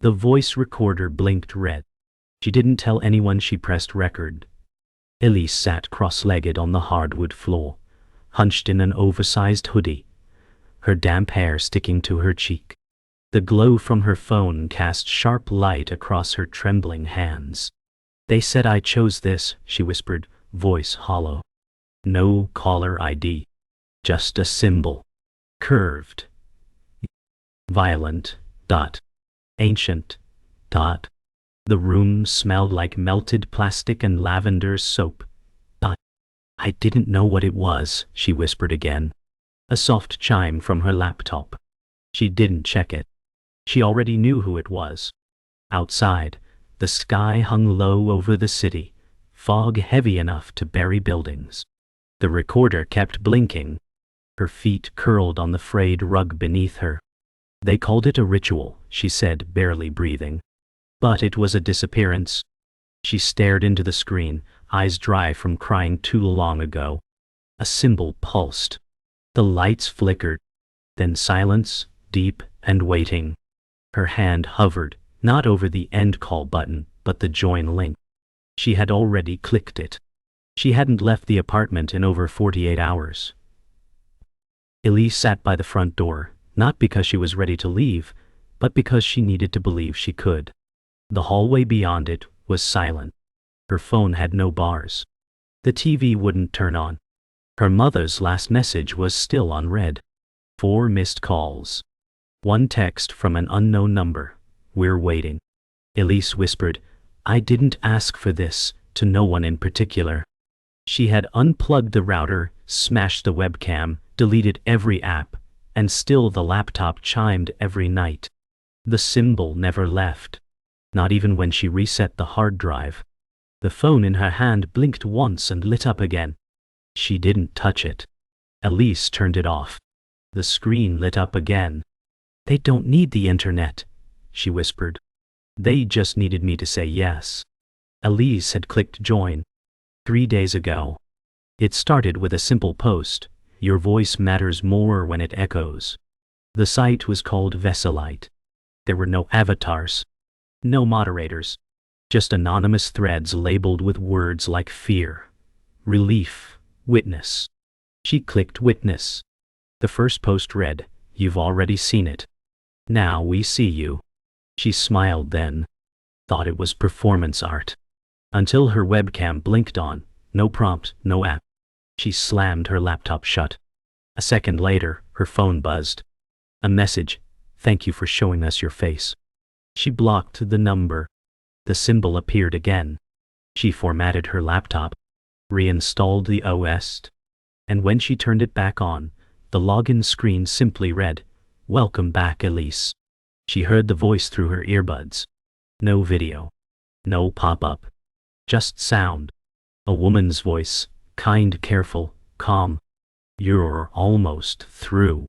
The voice recorder blinked red. She didn't tell anyone she pressed record. Elise sat cross-legged on the hardwood floor, hunched in an oversized hoodie, her damp hair sticking to her cheek. The glow from her phone cast sharp light across her trembling hands. "They said I chose this," she whispered, voice hollow. "No caller ID. Just a symbol. Curved. Violent. Dot. Ancient. Dot. The room smelled like melted plastic and lavender soap. Dot. I didn't know what it was," she whispered again. A soft chime from her laptop. She didn't check it. She already knew who it was. Outside, the sky hung low over the city, fog heavy enough to bury buildings. The recorder kept blinking. Her feet curled on the frayed rug beneath her. "They called it a ritual," she said, barely breathing. "But it was a disappearance." She stared into the screen, eyes dry from crying too long ago. A symbol pulsed. The lights flickered. Then silence, deep and waiting. Her hand hovered, not over the end call button, but the join link. She had already clicked it. She hadn't left the apartment in over 48 hours. Elise sat by the front door, not because she was ready to leave, but because she needed to believe she could. The hallway beyond it was silent. Her phone had no bars. The TV wouldn't turn on. Her mother's last message was still unread. 4 missed calls. 1 text from an unknown number. "We're waiting." Elise whispered, "I didn't ask for this," to no one in particular. She had unplugged the router, smashed the webcam, deleted every app, and still the laptop chimed every night. The symbol never left. Not even when she reset the hard drive. The phone in her hand blinked once and lit up again. She didn't touch it. Elise turned it off. The screen lit up again. "They don't need the internet," she whispered. "They just needed me to say yes." Elise had clicked join 3 days ago. It started with a simple post: "Your voice matters more when it echoes." The site was called Vesselite. There were no avatars. No moderators. Just anonymous threads labeled with words like fear, relief, witness. She clicked witness. The first post read, "You've already seen it. Now we see you." She smiled then. Thought it was performance art. Until her webcam blinked on. No prompt, no app. She slammed her laptop shut. A second later, her phone buzzed. A message: "Thank you for showing us your face." She blocked the number. The symbol appeared again. She formatted her laptop, reinstalled the OS, and when she turned it back on, the login screen simply read, "Welcome back, Elise." She heard the voice through her earbuds. No video. No pop-up. Just sound. A woman's voice, kind, careful, calm. "You're almost through."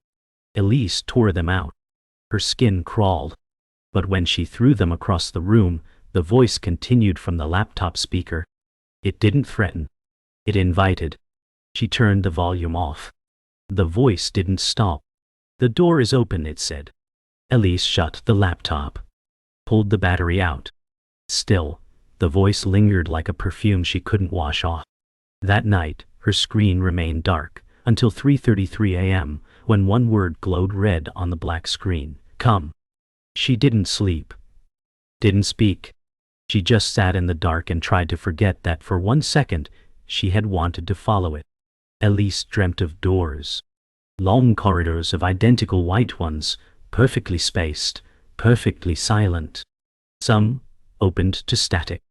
Elise tore them out. Her skin crawled. But when she threw them across the room, the voice continued from the laptop speaker. It didn't threaten. It invited. She turned the volume off. The voice didn't stop. "The door is open," it said. Elise shut the laptop. Pulled the battery out. Still, the voice lingered like a perfume she couldn't wash off. That night, her screen remained dark, until 3:33 a.m., when one word glowed red on the black screen: "Come." She didn't sleep. Didn't speak. She just sat in the dark and tried to forget that for 1 second she had wanted to follow it. Elise dreamt of doors. Long corridors of identical white ones, perfectly spaced, perfectly silent. Some opened to static.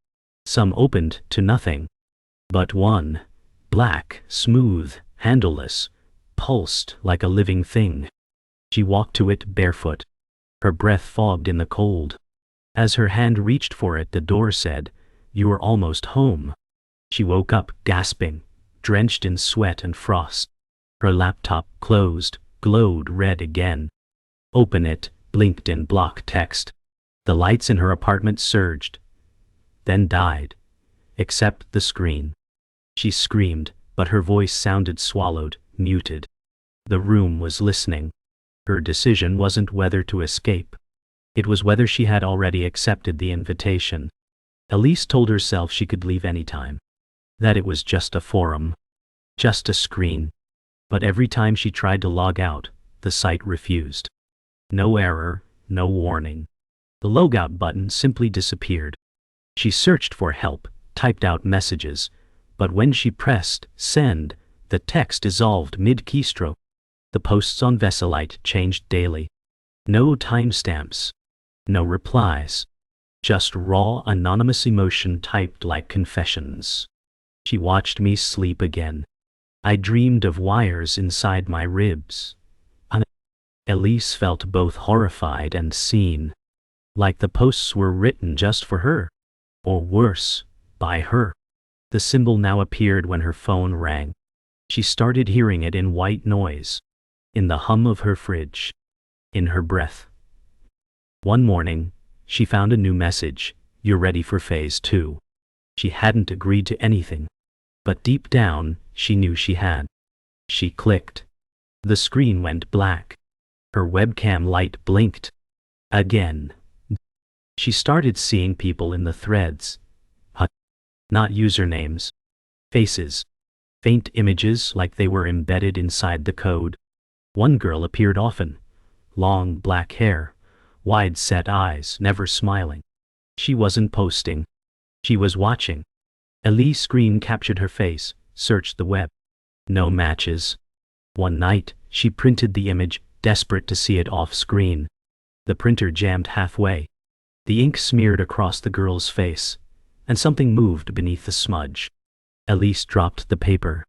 Some opened to nothing. But one, black, smooth, handleless, pulsed like a living thing. She walked to it barefoot. Her breath fogged in the cold. As her hand reached for it, the door said, "You are almost home." She woke up, gasping, drenched in sweat and frost. Her laptop closed, glowed red again. "Open it," blinked in block text. The lights in her apartment surged, then died, except the screen. She screamed, but her voice sounded swallowed, muted. The room was listening. Her decision wasn't whether to escape. It was whether she had already accepted the invitation. Elise told herself she could leave anytime. That it was just a forum. Just a screen. But every time she tried to log out, the site refused. No error, no warning. The logout button simply disappeared. She searched for help, typed out messages, but when she pressed send, the text dissolved mid-keystroke. The posts on Veselite changed daily. No timestamps. No replies. Just raw, anonymous emotion typed like confessions. She watched me sleep again. I dreamed of wires inside my ribs. Elise felt both horrified and seen. Like the posts were written just for her. Or worse, by her. The symbol now appeared when her phone rang. She started hearing it in white noise. In the hum of her fridge. In her breath. One morning, she found a new message. You're ready for phase 2. She hadn't agreed to anything. But deep down, she knew she had. She clicked. The screen went black. Her webcam light blinked. Again. She started seeing people in the threads. Not usernames. Faces. Faint images like they were embedded inside the code. One girl appeared often. Long black hair. Wide-set eyes, never smiling. She wasn't posting. She was watching. Elise's screen captured her face, searched the web. No matches. One night, she printed the image, desperate to see it off-screen. The printer jammed halfway. The ink smeared across the girl's face, and something moved beneath the smudge. Elise dropped the paper.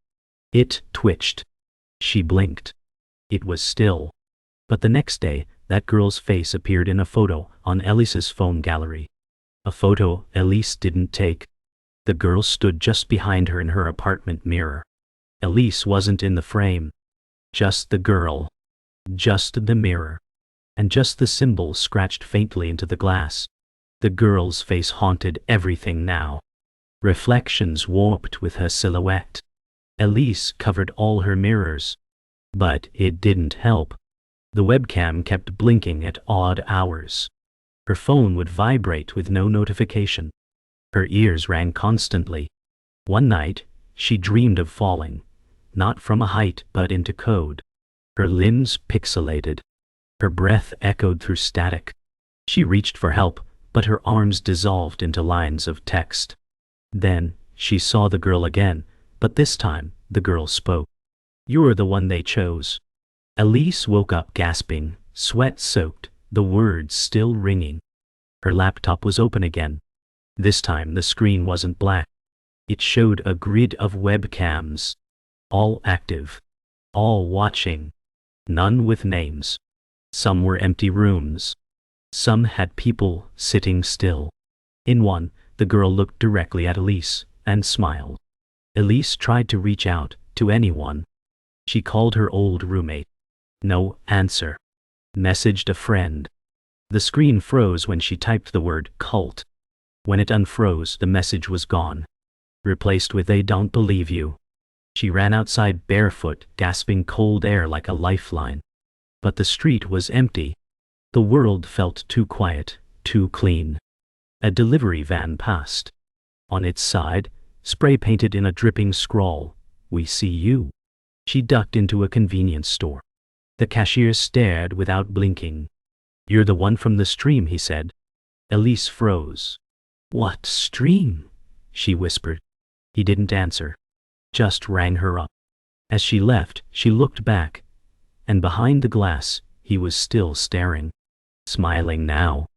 It twitched. She blinked. It was still. But the next day, that girl's face appeared in a photo on Elise's phone gallery. A photo Elise didn't take. The girl stood just behind her in her apartment mirror. Elise wasn't in the frame. Just the girl. Just the mirror. And just the symbol scratched faintly into the glass. The girl's face haunted everything now. Reflections warped with her silhouette. Elise covered all her mirrors. But it didn't help. The webcam kept blinking at odd hours. Her phone would vibrate with no notification. Her ears rang constantly. One night, she dreamed of falling. Not from a height but into code. Her limbs pixelated. Her breath echoed through static. She reached for help, but her arms dissolved into lines of text. Then, she saw the girl again, but this time, the girl spoke. You're the one they chose. Elise woke up gasping, sweat-soaked, the words still ringing. Her laptop was open again. This time the screen wasn't black. It showed a grid of webcams. All active. All watching. None with names. Some were empty rooms. Some had people sitting still. In one, the girl looked directly at Elise and smiled. Elise tried to reach out to anyone. She called her old roommate. No answer. Messaged a friend. The screen froze when she typed the word cult. When it unfroze, the message was gone. Replaced with "they don't believe you." She ran outside barefoot, gasping cold air like a lifeline. But the street was empty. The world felt too quiet, too clean. A delivery van passed. On its side, spray painted in a dripping scrawl, "We see you." She ducked into a convenience store. The cashier stared without blinking. "You're the one from the stream," he said. Elise froze. "What stream?" she whispered. He didn't answer. Just rang her up. As she left, she looked back. And behind the glass, he was still staring. Smiling now.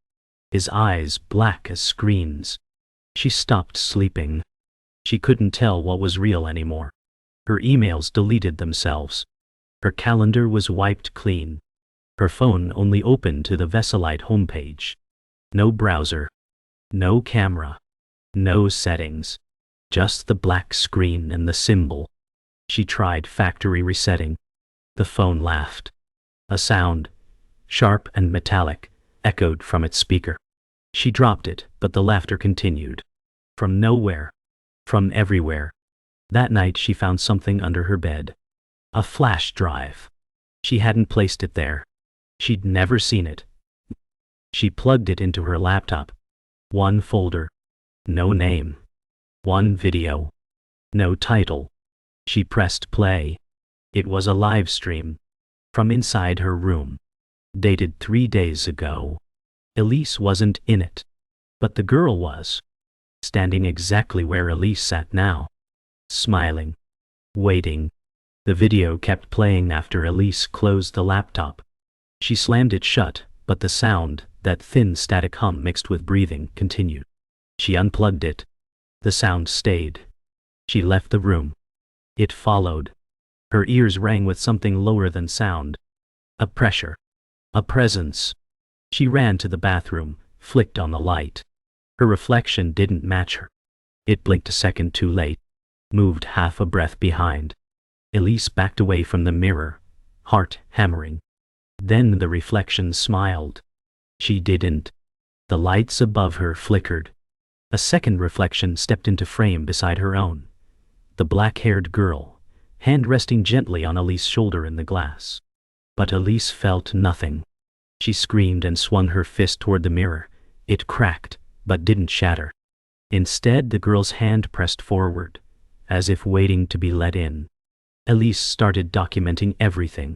His eyes black as screens. She stopped sleeping. She couldn't tell what was real anymore. Her emails deleted themselves. Her calendar was wiped clean. Her phone only opened to the Veselite homepage. No browser. No camera. No settings. Just the black screen and the symbol. She tried factory resetting. The phone laughed. A sound, sharp and metallic, echoed from its speaker. She dropped it, but the laughter continued. From nowhere. From everywhere. That night she found something under her bed. A flash drive. She hadn't placed it there. She'd never seen it. She plugged it into her laptop. One folder. No name. One video. No title. She pressed play. It was a live stream. From inside her room. Dated 3 days ago. Elise wasn't in it. But the girl was. Standing exactly where Elise sat now. Smiling. Waiting. The video kept playing after Elise closed the laptop. She slammed it shut, but the sound, that thin static hum mixed with breathing, continued. She unplugged it. The sound stayed. She left the room. It followed. Her ears rang with something lower than sound. A pressure. A presence. She ran to the bathroom, flicked on the light. Her reflection didn't match her. It blinked a second too late. Moved half a breath behind. Elise backed away from the mirror, heart hammering. Then the reflection smiled. She didn't. The lights above her flickered. A second reflection stepped into frame beside her own. The black-haired girl, hand resting gently on Elise's shoulder in the glass. But Elise felt nothing. She screamed and swung her fist toward the mirror. It cracked, but didn't shatter. Instead, the girl's hand pressed forward, as if waiting to be let in. Elise started documenting everything.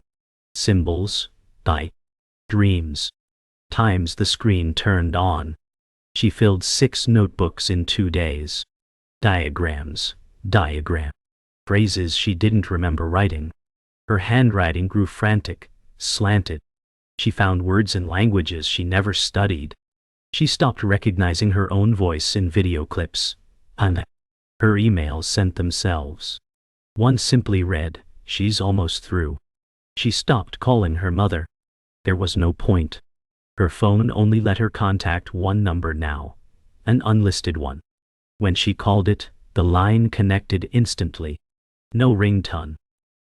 Symbols, dreams. Times the screen turned on. She filled 6 notebooks in 2 days. Diagrams. Phrases she didn't remember writing. Her handwriting grew frantic, slanted. She found words in languages she never studied. She stopped recognizing her own voice in video clips. Her emails sent themselves. One simply read, "She's almost through." She stopped calling her mother. There was no point. Her phone only let her contact one number now, an unlisted one. When she called it, the line connected instantly. No ringtone.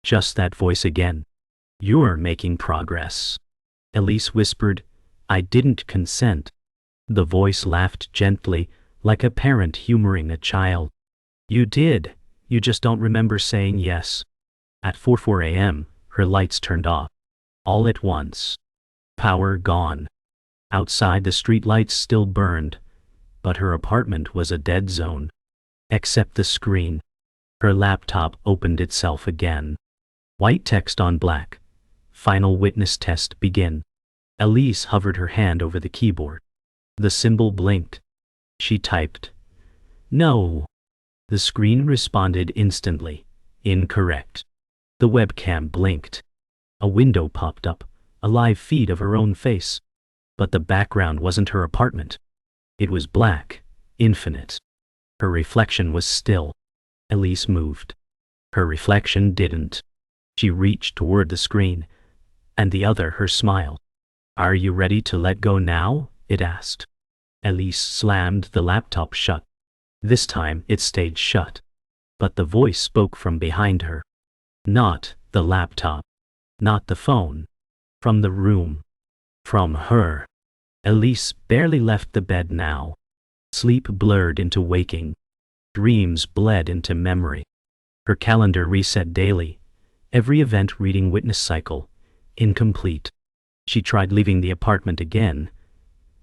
Just that voice again. "You're making progress." Elise whispered, "I didn't consent." The voice laughed gently, like a parent humoring a child. "You did. You just don't remember saying yes." At 4:04 a.m., her lights turned off. All at once. Power gone. Outside, the street lights still burned, but her apartment was a dead zone. Except the screen. Her laptop opened itself again. White text on black. Final witness test begin. Elise hovered her hand over the keyboard. The symbol blinked. She typed. "No." The screen responded instantly. "Incorrect." The webcam blinked. A window popped up, a live feed of her own face. But the background wasn't her apartment. It was black, infinite. Her reflection was still. Elise moved. Her reflection didn't. She reached toward the screen, and the other her smile. "Are you ready to let go now?" it asked. Elise slammed the laptop shut. This time it stayed shut. But the voice spoke from behind her. Not the laptop. Not the phone. From the room. From her. Elise barely left the bed now. Sleep blurred into waking. Dreams bled into memory. Her calendar reset daily. Every event reading witness cycle. Incomplete. She tried leaving the apartment again,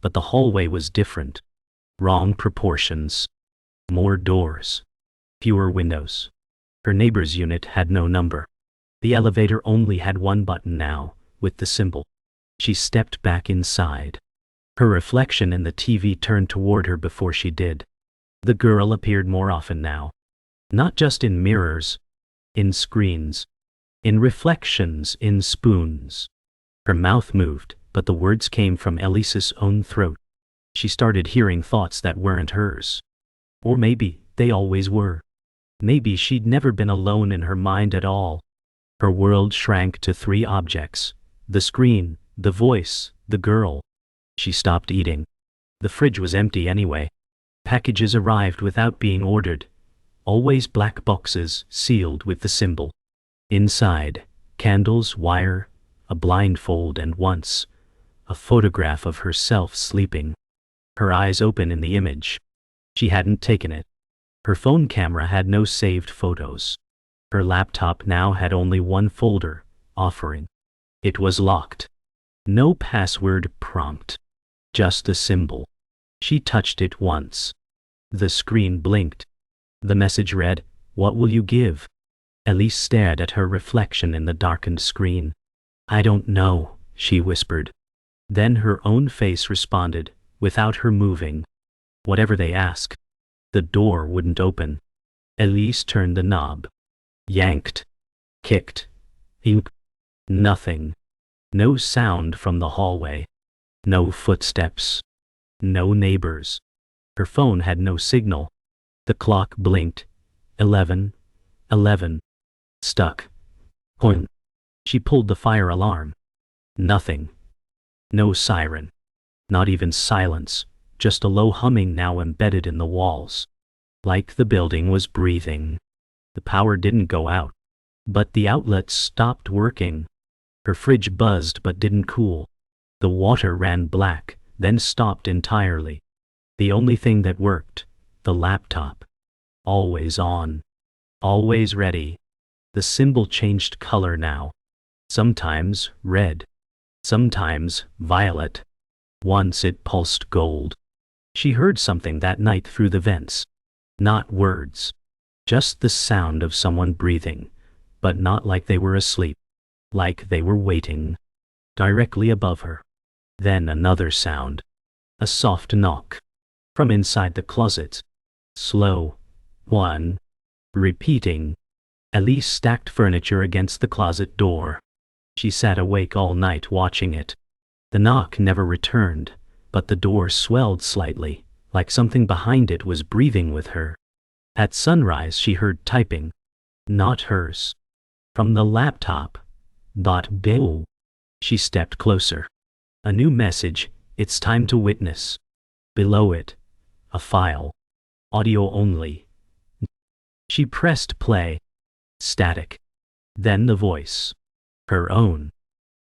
but the hallway was different. Wrong proportions. More doors. Fewer windows. Her neighbor's unit had no number. The elevator only had one button now, with the symbol. She stepped back inside. Her reflection in the TV turned toward her before she did. The girl appeared more often now. Not just in mirrors. In screens. In reflections, in spoons. Her mouth moved, but the words came from Elise's own throat. She started hearing thoughts that weren't hers. Or maybe they always were. Maybe she'd never been alone in her mind at all. Her world shrank to 3 objects. The screen, the voice, the girl. She stopped eating. The fridge was empty anyway. Packages arrived without being ordered. Always black boxes, sealed with the symbol. Inside, candles, wire, a blindfold, and once, a photograph of herself sleeping. Her eyes open in the image. She hadn't taken it. Her phone camera had no saved photos. Her laptop now had only one folder, offering. It was locked. No password prompt. Just a symbol. She touched it once. The screen blinked. The message read, "What will you give?" Elise stared at her reflection in the darkened screen. "I don't know," she whispered. Then her own face responded, without her moving. "Whatever they ask." The door wouldn't open. Elise turned the knob. Yanked. Kicked. Ink. Nothing. No sound from the hallway. No footsteps. No neighbors. Her phone had no signal. The clock blinked. 11. 11. Stuck. Point. She pulled the fire alarm. Nothing. No siren. Not even silence, just a low humming now embedded in the walls. Like the building was breathing. The power didn't go out, but the outlets stopped working. Her fridge buzzed but didn't cool. The water ran black, then stopped entirely. The only thing that worked, the laptop. Always on. Always ready. The symbol changed color now. Sometimes red. Sometimes violet. Once it pulsed gold. She heard something that night through the vents. Not words. Just the sound of someone breathing, but not like they were asleep. Like they were waiting. Directly above her. Then another sound. A soft knock. From inside the closet. Slow. One. Repeating. Elise stacked furniture against the closet door. She sat awake all night watching it. The knock never returned, but the door swelled slightly, like something behind it was breathing with her. At sunrise she heard typing. Not hers. From the laptop. Bill. She stepped closer. A new message, "It's time to witness." Below it, a file. Audio only. She pressed play. Static. Then the voice. Her own.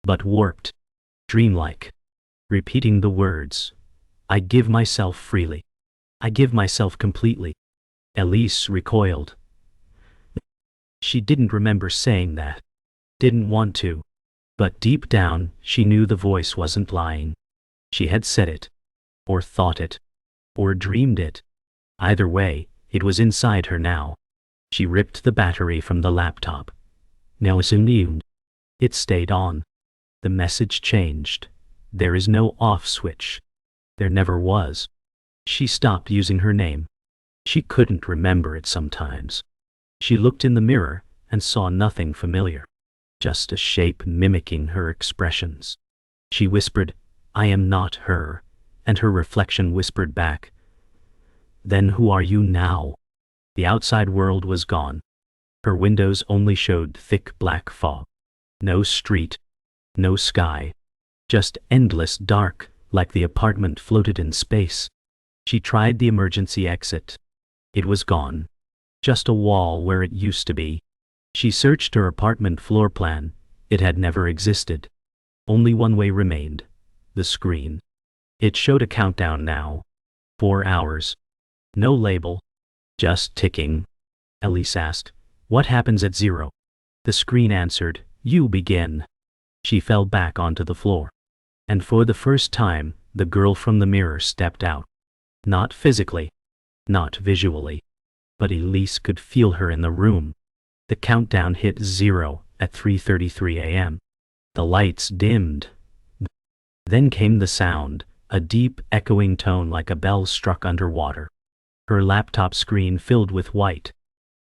But warped. Dreamlike. Repeating the words. "I give myself freely. I give myself completely." Elise recoiled. She didn't remember saying that. Didn't want to. But deep down, she knew the voice wasn't lying. She had said it. Or thought it. Or dreamed it. Either way, it was inside her now. She ripped the battery from the laptop. Now soon. It stayed on. The message changed. There is no off switch. There never was. She stopped using her name. She couldn't remember it sometimes. She looked in the mirror and saw nothing familiar. Just a shape mimicking her expressions. She whispered, "I am not her," and her reflection whispered back, "Then who are you now?" The outside world was gone. Her windows only showed thick black fog. No street. No sky. Just endless dark, like the apartment floated in space. She tried the emergency exit. It was gone. Just a wall where it used to be. She searched her apartment floor plan. It had never existed. Only one way remained. The screen. It showed a countdown now. 4 hours. No label. Just ticking. Elise asked, "What happens at 0? The screen answered, "You begin." She fell back onto the floor. And for the first time, the girl from the mirror stepped out. Not physically. Not visually. But Elise could feel her in the room. The countdown hit 0 at 3:33 a.m. The lights dimmed. Then came the sound, a deep, echoing tone like a bell struck underwater. Her laptop screen filled with white.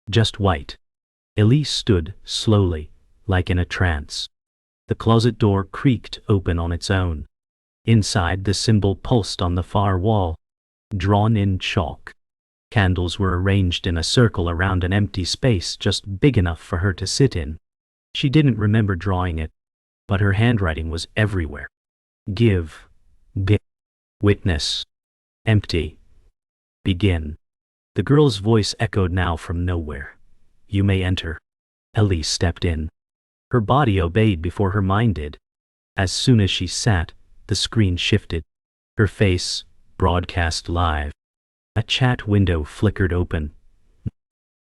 Just white. Elise stood, slowly, like in a trance. The closet door creaked open on its own. Inside, the symbol pulsed on the far wall. Drawn in chalk. Candles were arranged in a circle around an empty space just big enough for her to sit in. She didn't remember drawing it, but her handwriting was everywhere. Give. Witness. Empty. Begin. The girl's voice echoed now from nowhere. "You may enter." Elise stepped in. Her body obeyed before her mind did. As soon as she sat, the screen shifted. Her face, broadcast live. A chat window flickered open.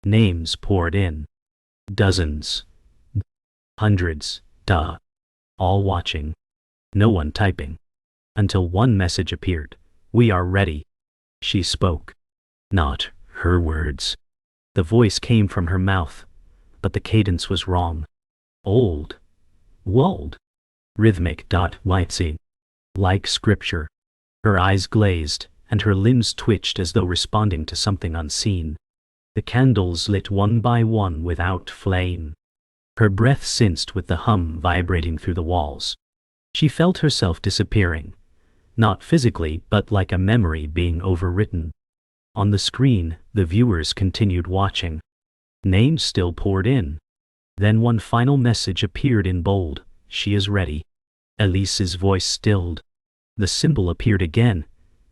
Names poured in. Dozens. Hundreds. All watching. No one typing. until one message appeared. "We are ready." She spoke. Not her words. The voice came from her mouth, but the cadence was wrong. Old. Wold. Rhythmic. Whitesy. Like scripture. Her eyes glazed, and her limbs twitched as though responding to something unseen. The candles lit one by one without flame. Her breath sensed with the hum vibrating through the walls. She felt herself disappearing, not physically, but like a memory being overwritten. On the screen, the viewers continued watching. Names still poured in. Then one final message appeared in bold. "She is ready." Elise's voice stilled. The symbol appeared again,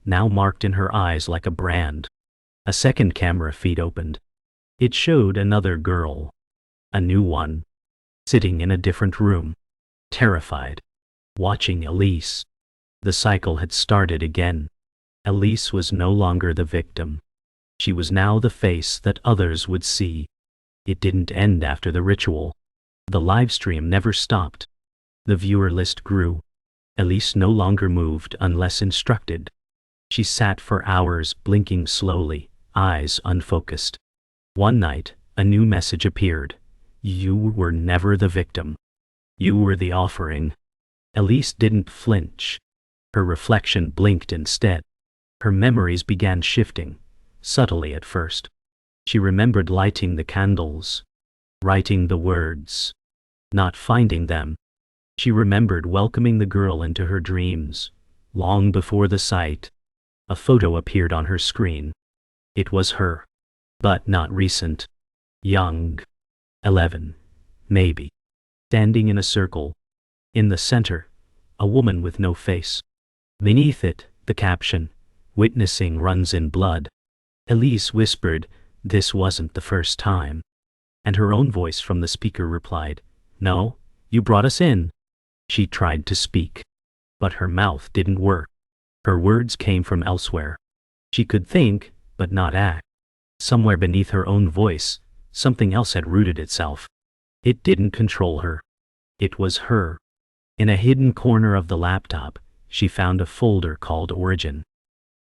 now marked in her eyes like a brand. A second camera feed opened. It showed another girl. A new one. Sitting in a different room. Terrified. Watching Elise. The cycle had started again. Elise was no longer the victim. She was now the face that others would see. It didn't end after the ritual. The live stream never stopped. The viewer list grew. Elise no longer moved unless instructed. She sat for hours, blinking slowly, eyes unfocused. One night, a new message appeared. "You were never the victim. You were the offering." Elise didn't flinch. Her reflection blinked instead. Her memories began shifting, subtly at first. She remembered lighting the candles, writing the words, not finding them. She remembered welcoming the girl into her dreams, long before the sight. A photo appeared on her screen. It was her, but not recent. Young. 11, maybe. Standing in a circle. In the center, a woman with no face. Beneath it, the caption, "Witnessing runs in blood." Elise whispered, "This wasn't the first time." And her own voice from the speaker replied, "No, you brought us in." She tried to speak, but her mouth didn't work. Her words came from elsewhere. She could think, but not act. Somewhere beneath her own voice, something else had rooted itself. It didn't control her. It was her. In a hidden corner of the laptop, she found a folder called Origin.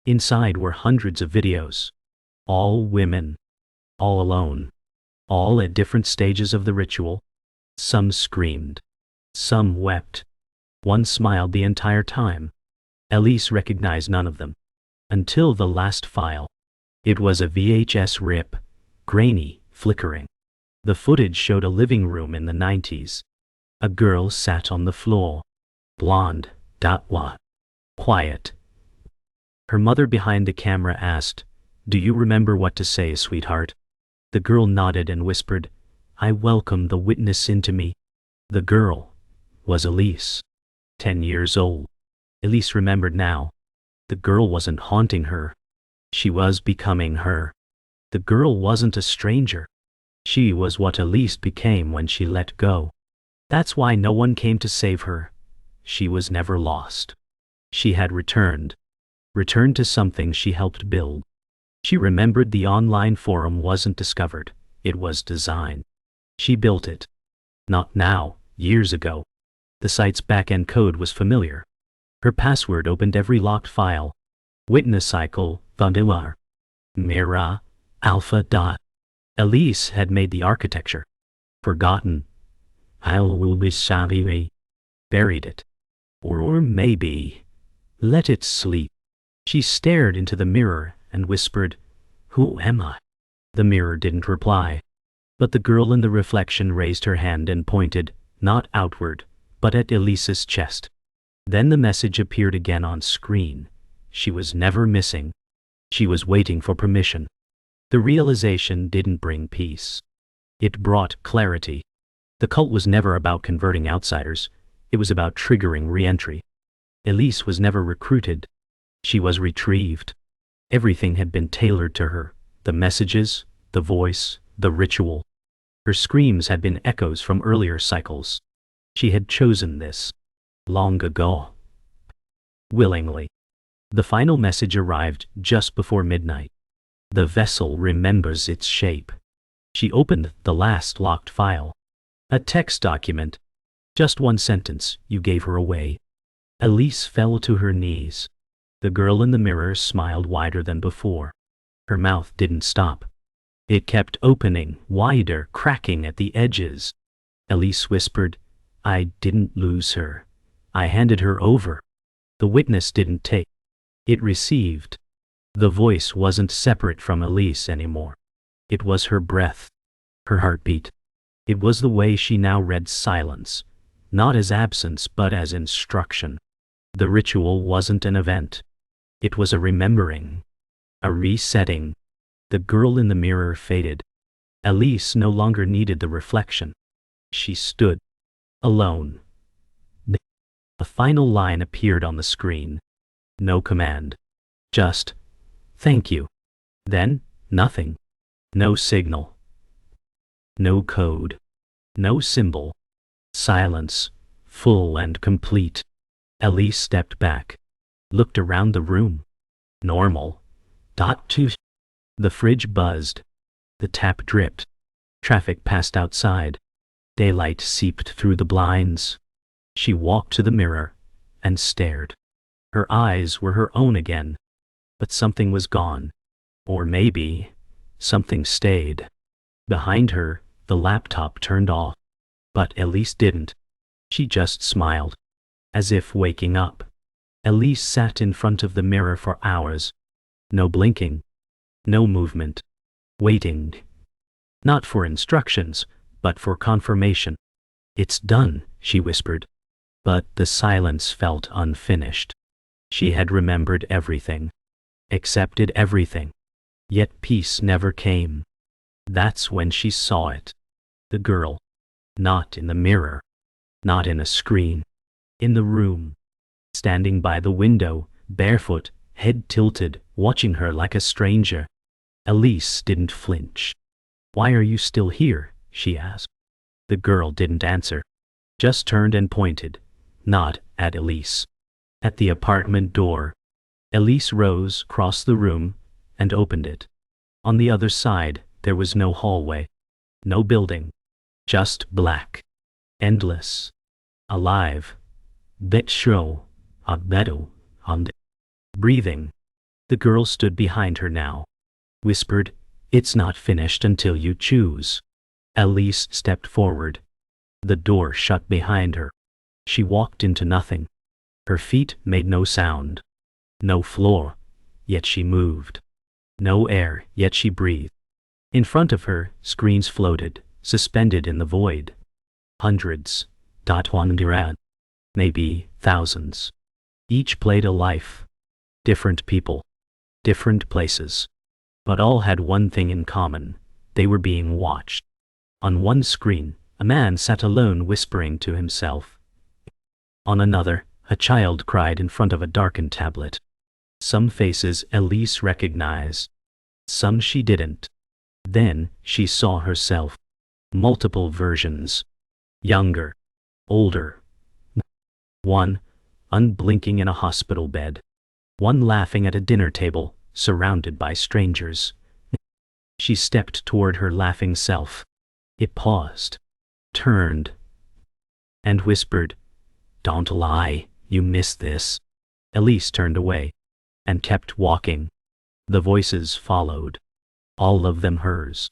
Inside were hundreds of videos. All women. All alone. All at different stages of the ritual. Some screamed. Some wept. One smiled the entire time. Elise recognized none of them. Until the last file. It was a VHS rip. Grainy, flickering. The footage showed a living room in the 90s. A girl sat on the floor. Blonde. Quiet. Her mother behind the camera asked, "Do you remember what to say, sweetheart?" The girl nodded and whispered, "I welcome the witness into me." The girl was Elise. 10 years old. Elise remembered now. The girl wasn't haunting her. She was becoming her. The girl wasn't a stranger. She was what Elise became when she let go. That's why no one came to save her. She was never lost. She had returned. Returned to something she helped build. She remembered the online forum wasn't discovered. It was designed. She built it. Not now, years ago. The site's back-end code was familiar. Her password opened every locked file. Witness cycle, Vandilar. Mira, Alpha. Elise had made the architecture. Forgotten. Will be savvy. Buried it. Or maybe let it sleep. She stared into the mirror and whispered, "Who am I?" The mirror didn't reply. But the girl in the reflection raised her hand and pointed, not outward, but at Elise's chest. Then the message appeared again on screen. She was never missing. She was waiting for permission. The realization didn't bring peace. It brought clarity. The cult was never about converting outsiders. It was about triggering re-entry. Elise was never recruited. She was retrieved. Everything had been tailored to her. The messages, the voice, the ritual. Her screams had been echoes from earlier cycles. She had chosen this. Long ago. Willingly. The final message arrived just before midnight. The vessel remembers its shape. She opened the last locked file. A text document. Just one sentence, "You gave her away." Elise fell to her knees. The girl in the mirror smiled wider than before. Her mouth didn't stop. It kept opening, wider, cracking at the edges. Elise whispered, "I didn't lose her. I handed her over. The witness didn't take. It received." The voice wasn't separate from Elise anymore. It was her breath, her heartbeat. It was the way she now read silence, not as absence but as instruction. The ritual wasn't an event. It was a remembering, a resetting. The girl in the mirror faded. Elise no longer needed the reflection. She stood, alone. A final line appeared on the screen. No command. Just, "Thank you." Then, nothing. No signal. No code. No symbol. Silence, full and complete. Elise stepped back, looked around the room. Normal. Two. The fridge buzzed. The tap dripped. Traffic passed outside. Daylight seeped through the blinds. She walked to the mirror and stared. Her eyes were her own again, but something was gone. Or maybe something stayed. Behind her, the laptop turned off. But Elise didn't. She just smiled, as if waking up. Elise sat in front of the mirror for hours. No blinking. No movement. Waiting. Not for instructions, but for confirmation. "It's done," she whispered. But the silence felt unfinished. She had remembered everything. Accepted everything. Yet peace never came. That's when she saw it. The girl. Not in the mirror. Not in a screen. In the room. Standing by the window, barefoot, head tilted, watching her like a stranger. Elise didn't flinch. "Why are you still here?" she asked. The girl didn't answer. Just turned and pointed. Not at Elise. At the apartment door. Elise rose, crossed the room, and opened it. On the other side, there was no hallway. No building. Just black. Endless. Alive. That show. A meadow. Breathing. The girl stood behind her now. Whispered, "It's not finished until you choose." Elise stepped forward. The door shut behind her. She walked into nothing. Her feet made no sound. No floor, yet she moved. No air, yet she breathed. In front of her, screens floated, suspended in the void. Hundreds. Maybe thousands. Each played a life. Different people. Different places. But all had one thing in common. They were being watched. On one screen, a man sat alone whispering to himself. On another, a child cried in front of a darkened tablet. Some faces Elise recognized. Some she didn't. Then she saw herself. Multiple versions. Younger. Older. One, unblinking in a hospital bed. One laughing at a dinner table, surrounded by strangers. She stepped toward her laughing self. It paused. Turned. And whispered, "Don't lie, you missed this." Elise turned away. And kept walking. The voices followed. All of them hers.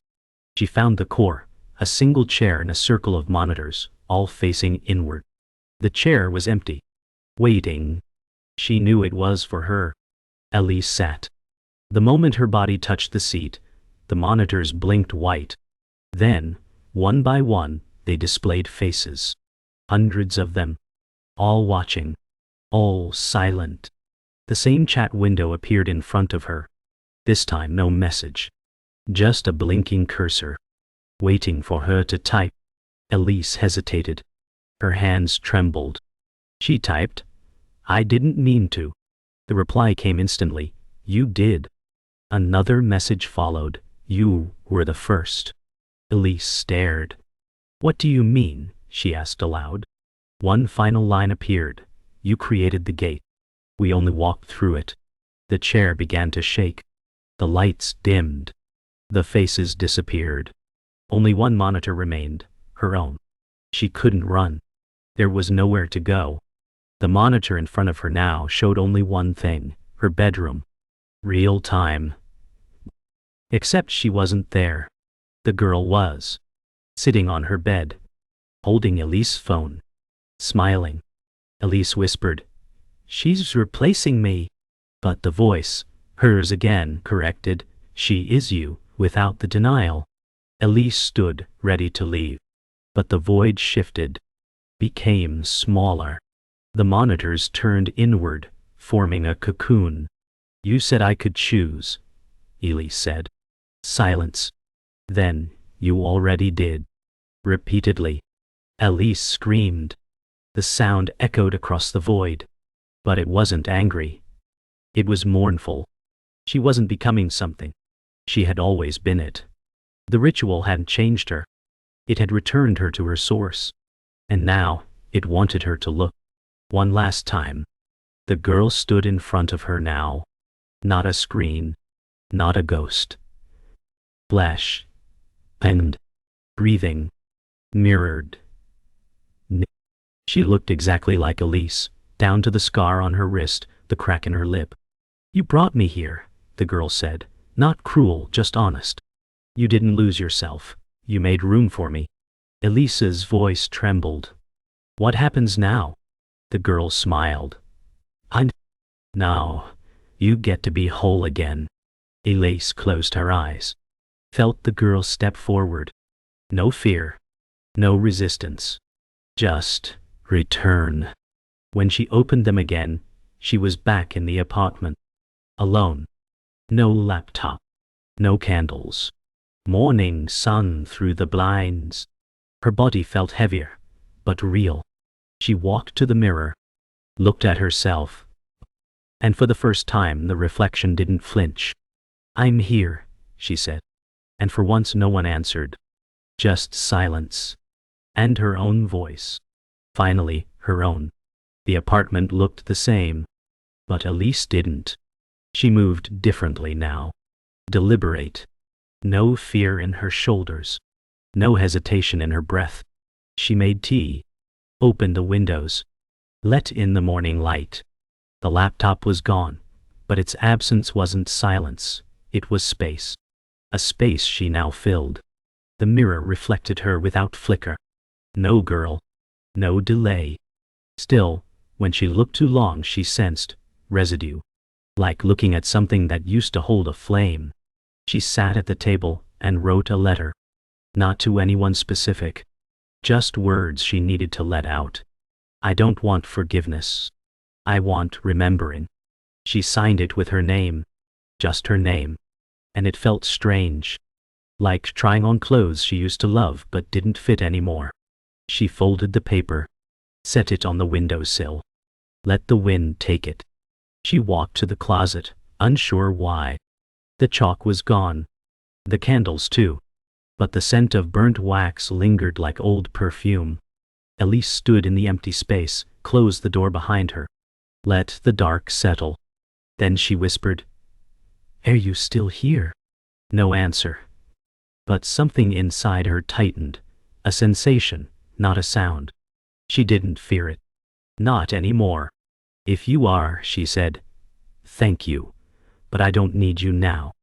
She found the core, a single chair in a circle of monitors, all facing inward. The chair was empty. Waiting. She knew it was for her. Elise sat. The moment her body touched the seat, the monitors blinked white. Then, one by one, they displayed faces. Hundreds of them. All watching. All silent. The same chat window appeared in front of her. This time no message. Just a blinking cursor. Waiting for her to type. Elise hesitated. Her hands trembled. She typed, "I didn't mean to." The reply came instantly, "You did." Another message followed, "You were the first." Elise stared. "What do you mean?" she asked aloud. One final line appeared, "You created the gate. We only walked through it." The chair began to shake. The lights dimmed. The faces disappeared. Only one monitor remained, her own. She couldn't run. There was nowhere to go. The monitor in front of her now showed only one thing, her bedroom. Real time. Except she wasn't there. The girl was. Sitting on her bed. Holding Elise's phone. Smiling. Elise whispered, "She's replacing me." But the voice, hers again, corrected, "She is you," without the denial. Elise stood, ready to leave. But the void shifted. Became smaller. The monitors turned inward, forming a cocoon. "You said I could choose," Elise said. Silence. "Then, you already did." Repeatedly. Elise screamed. The sound echoed across the void. But it wasn't angry. It was mournful. She wasn't becoming something. She had always been it. The ritual hadn't changed her. It had returned her to her source. And now, it wanted her to look. One last time. The girl stood in front of her now. Not a screen. Not a ghost. Flesh. And breathing. Mirrored. She looked exactly like Elise, down to the scar on her wrist, the crack in her lip. "You brought me here," the girl said. "Not cruel, just honest. You didn't lose yourself. You made room for me." Elise's voice trembled. "What happens now?" The girl smiled. "Now, you get to be whole again." Elise closed her eyes. Felt the girl step forward. No fear. No resistance. Just return. When she opened them again, she was back in the apartment. Alone. No laptop. No candles. Morning sun through the blinds. Her body felt heavier, but real. She walked to the mirror. Looked at herself. And for the first time the reflection didn't flinch. "I'm here," she said. And for once no one answered. Just silence. And her own voice. Finally, her own. The apartment looked the same. But Elise didn't. She moved differently now. Deliberate. No fear in her shoulders. No hesitation in her breath. She made tea. Opened the windows. Let in the morning light. The laptop was gone. But its absence wasn't silence. It was space. A space she now filled. The mirror reflected her without flicker. No girl. No delay. Still, when she looked too long she sensed residue. Like looking at something that used to hold a flame. She sat at the table and wrote a letter. Not to anyone specific. Just words she needed to let out. "I don't want forgiveness. I want remembering." She signed it with her name. Just her name. And it felt strange. Like trying on clothes she used to love but didn't fit anymore. She folded the paper. Set it on the windowsill. Let the wind take it. She walked to the closet, unsure why. The chalk was gone. The candles too. But the scent of burnt wax lingered like old perfume. Elise stood in the empty space, closed the door behind her. Let the dark settle. Then she whispered, "Are you still here?" No answer. But something inside her tightened. A sensation, not a sound. She didn't fear it. Not anymore. "If you are," she said, "thank you. But I don't need you now."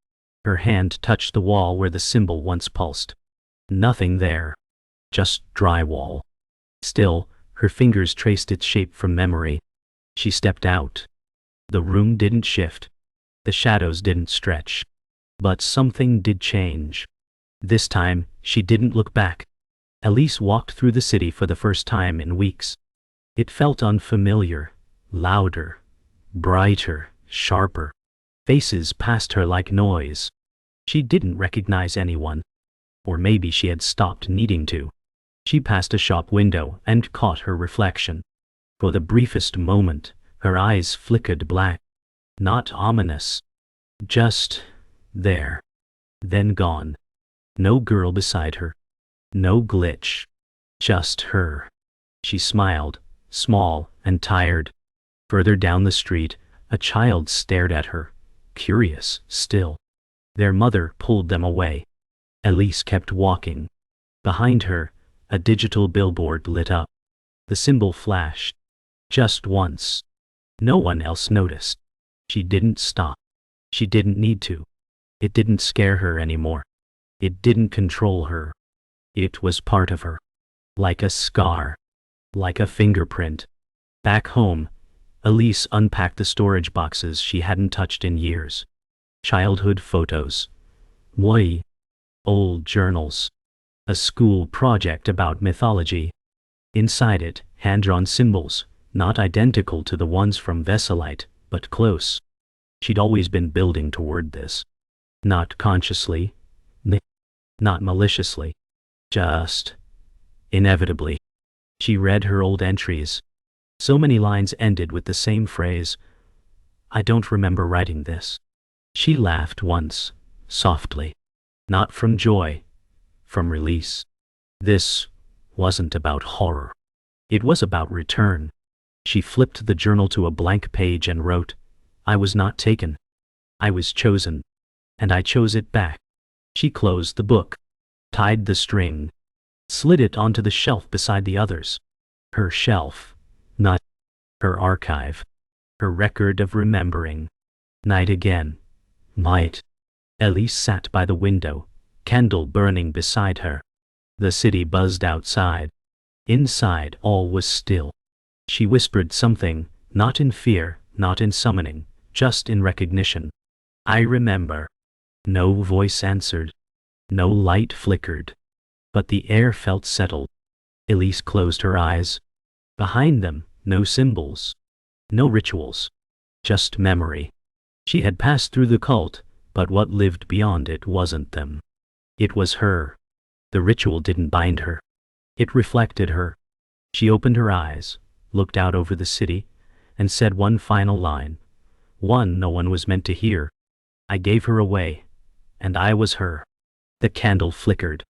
Her hand touched the wall where the symbol once pulsed. Nothing there. Just drywall. Still, her fingers traced its shape from memory. She stepped out. The room didn't shift. The shadows didn't stretch. But something did change. This time, she didn't look back. Elise walked through the city for the first time in weeks. It felt unfamiliar, louder, brighter, sharper. Faces passed her like noise. She didn't recognize anyone. Or maybe she had stopped needing to. She passed a shop window and caught her reflection. For the briefest moment, her eyes flickered black. Not ominous. Just there. Then gone. No girl beside her. No glitch. Just her. She smiled, small and tired. Further down the street, a child stared at her, curious still. Their mother pulled them away. Elise kept walking. Behind her, a digital billboard lit up. The symbol flashed. Just once. No one else noticed. She didn't stop. She didn't need to. It didn't scare her anymore. It didn't control her. It was part of her. Like a scar. Like a fingerprint. Back home, Elise unpacked the storage boxes she hadn't touched in years. Childhood photos. Why? Old journals. A school project about mythology. Inside it, hand-drawn symbols, not identical to the ones from Vesselite, but close. She'd always been building toward this. Not consciously. Not maliciously. Just inevitably. She read her old entries. So many lines ended with the same phrase, "I don't remember writing this." She laughed once, softly. Not from joy, from release. This wasn't about horror. It was about return. She flipped the journal to a blank page and wrote, "I was not taken. I was chosen. And I chose it back." She closed the book, tied the string, slid it onto the shelf beside the others. Her shelf, not her archive. Her record of remembering. Night again. Night. Elise sat by the window, candle burning beside her. The city buzzed outside. Inside all was still. She whispered something, not in fear, not in summoning, just in recognition. "I remember." No voice answered. No light flickered. But the air felt settled. Elise closed her eyes. Behind them, no symbols. No rituals. Just memory. She had passed through the cult, but what lived beyond it wasn't them. It was her. The ritual didn't bind her. It reflected her. She opened her eyes, looked out over the city, and said one final line. One no one was meant to hear. "I gave her away, and I was her." The candle flickered.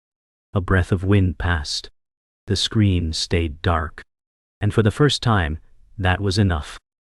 A breath of wind passed. The screen stayed dark. And for the first time, that was enough.